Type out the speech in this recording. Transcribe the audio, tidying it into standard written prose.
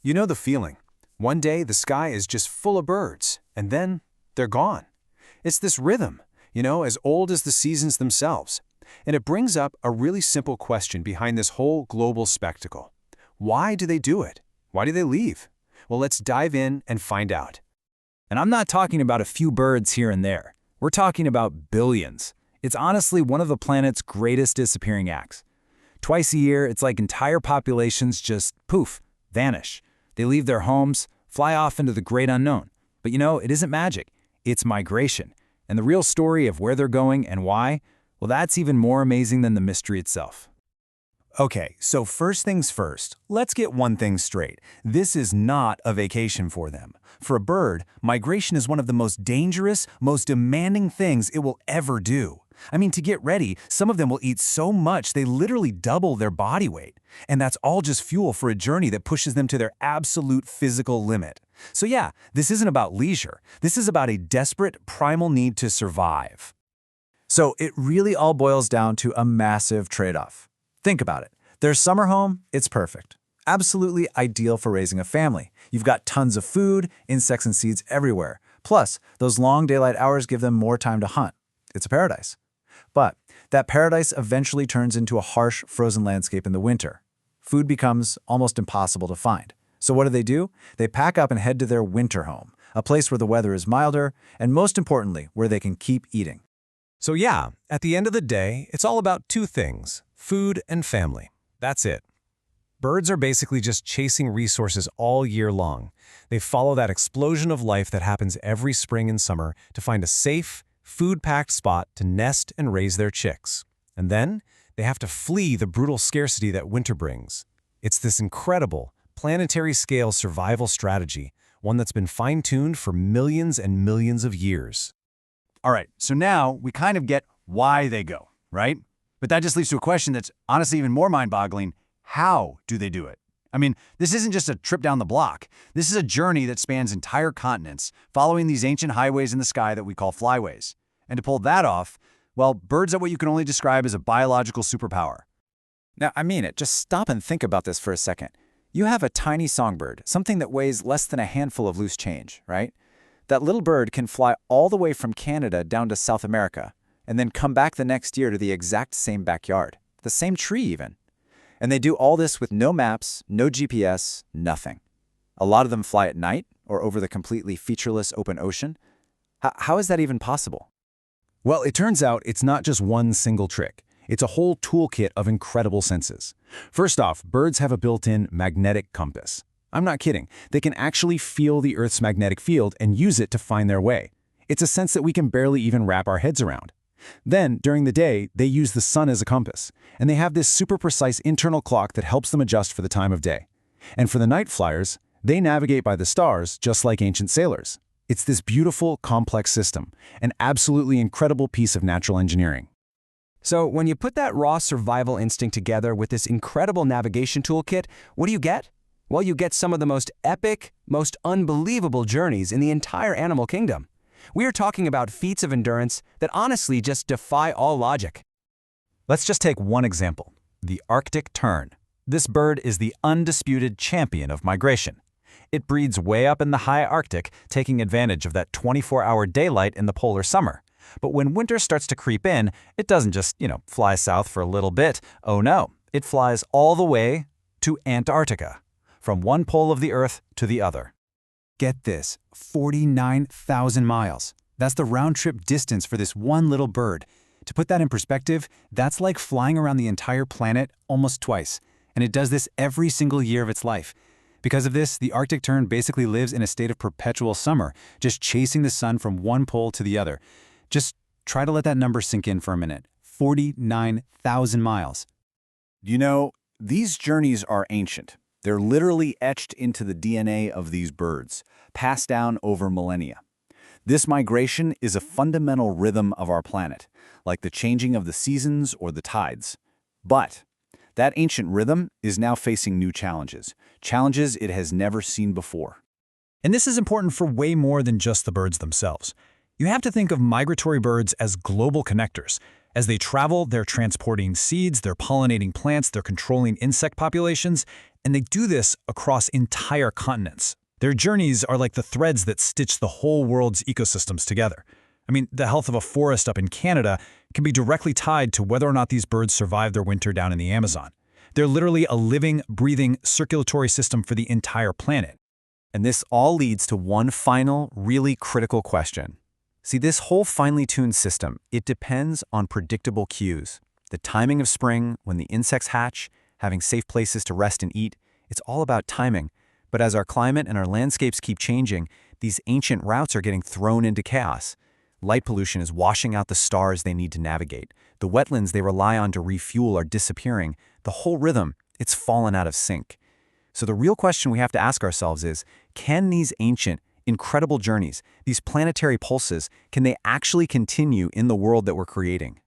You know the feeling. One day the sky is just full of birds, and then they're gone. It's this rhythm, as old as the seasons themselves. And it brings up a really simple question behind this whole global spectacle. Why do they do it? Why do they leave? Well, let's dive in and find out. And I'm not talking about a few birds here and there. We're talking about billions. It's honestly one of the planet's greatest disappearing acts. Twice a year, it's like entire populations just, poof, vanish. They leave their homes, fly off into the great unknown. But it isn't magic. It's migration. And the real story of where they're going and why, well, that's even more amazing than the mystery itself. Okay, so first things first, let's get one thing straight. This is not a vacation for them. For a bird, migration is one of the most dangerous, most demanding things it will ever do. I mean, to get ready, some of them will eat so much they literally double their body weight. And that's all just fuel for a journey that pushes them to their absolute physical limit. So yeah, this isn't about leisure. This is about a desperate, primal need to survive. So it really all boils down to a massive trade-off. Think about it. Their summer home, it's perfect. Absolutely ideal for raising a family. You've got tons of food, insects and seeds everywhere. Plus, those long daylight hours give them more time to hunt. It's a paradise. But that paradise eventually turns into a harsh, frozen landscape in the winter. Food becomes almost impossible to find. So what do? They pack up and head to their winter home, a place where the weather is milder, and most importantly, where they can keep eating. So yeah, at the end of the day, it's all about two things: food and family. That's it. Birds are basically just chasing resources all year long. They follow that explosion of life that happens every spring and summer to find a safe, food-packed spot to nest and raise their chicks. And then they have to flee the brutal scarcity that winter brings. It's this incredible, planetary-scale survival strategy, one that's been fine-tuned for millions and millions of years. All right, so now we kind of get why they go, right? But that just leads to a question that's honestly even more mind-boggling. How do they do it? I mean, this isn't just a trip down the block. This is a journey that spans entire continents, following these ancient highways in the sky that we call flyways. And to pull that off, well, birds are what you can only describe as a biological superpower. Now, I mean it. Just stop and think about this for a second. You have a tiny songbird, something that weighs less than a handful of loose change, right? That little bird can fly all the way from Canada down to South America, and then come back the next year to the exact same backyard, the same tree even. And they do all this with no maps, no GPS, nothing. A lot of them fly at night or over the completely featureless open ocean. How is that even possible? Well, it turns out it's not just one single trick. It's a whole toolkit of incredible senses. First off, birds have a built-in magnetic compass. I'm not kidding. They can actually feel the Earth's magnetic field and use it to find their way. It's a sense that we can barely even wrap our heads around. Then, during the day, they use the sun as a compass, and they have this super precise internal clock that helps them adjust for the time of day. And for the night flyers, they navigate by the stars just like ancient sailors. It's this beautiful, complex system, an absolutely incredible piece of natural engineering. So when you put that raw survival instinct together with this incredible navigation toolkit, what do you get? Well, you get some of the most epic, most unbelievable journeys in the entire animal kingdom. We are talking about feats of endurance that honestly just defy all logic. Let's just take one example, the Arctic tern. This bird is the undisputed champion of migration. It breeds way up in the high Arctic, taking advantage of that 24-hour daylight in the polar summer. But when winter starts to creep in, it doesn't just, fly south for a little bit. Oh no, it flies all the way to Antarctica, from one pole of the Earth to the other. Get this, 49,000 miles. That's the round-trip distance for this one little bird. To put that in perspective, that's like flying around the entire planet almost twice. And it does this every single year of its life. Because of this, the Arctic tern basically lives in a state of perpetual summer, just chasing the sun from one pole to the other. Just try to let that number sink in for a minute. 49,000 miles. These journeys are ancient. They're literally etched into the DNA of these birds, passed down over millennia. This migration is a fundamental rhythm of our planet, like the changing of the seasons or the tides. But that ancient rhythm is now facing new challenges it has never seen before. And this is important for way more than just the birds themselves. You have to think of migratory birds as global connectors. As they travel, they're transporting seeds, they're pollinating plants, they're controlling insect populations, and they do this across entire continents. Their journeys are like the threads that stitch the whole world's ecosystems together. I mean, the health of a forest up in Canada can be directly tied to whether or not these birds survive their winter down in the Amazon. They're literally a living, breathing circulatory system for the entire planet. And this all leads to one final, really critical question. See, this whole finely tuned system, it depends on predictable cues. The timing of spring, when the insects hatch, having safe places to rest and eat, it's all about timing. But as our climate and our landscapes keep changing, these ancient routes are getting thrown into chaos. Light pollution is washing out the stars they need to navigate. The wetlands they rely on to refuel are disappearing. The whole rhythm, it's fallen out of sync. So the real question we have to ask ourselves is, can these ancient, incredible journeys, these planetary pulses, can they actually continue in the world that we're creating?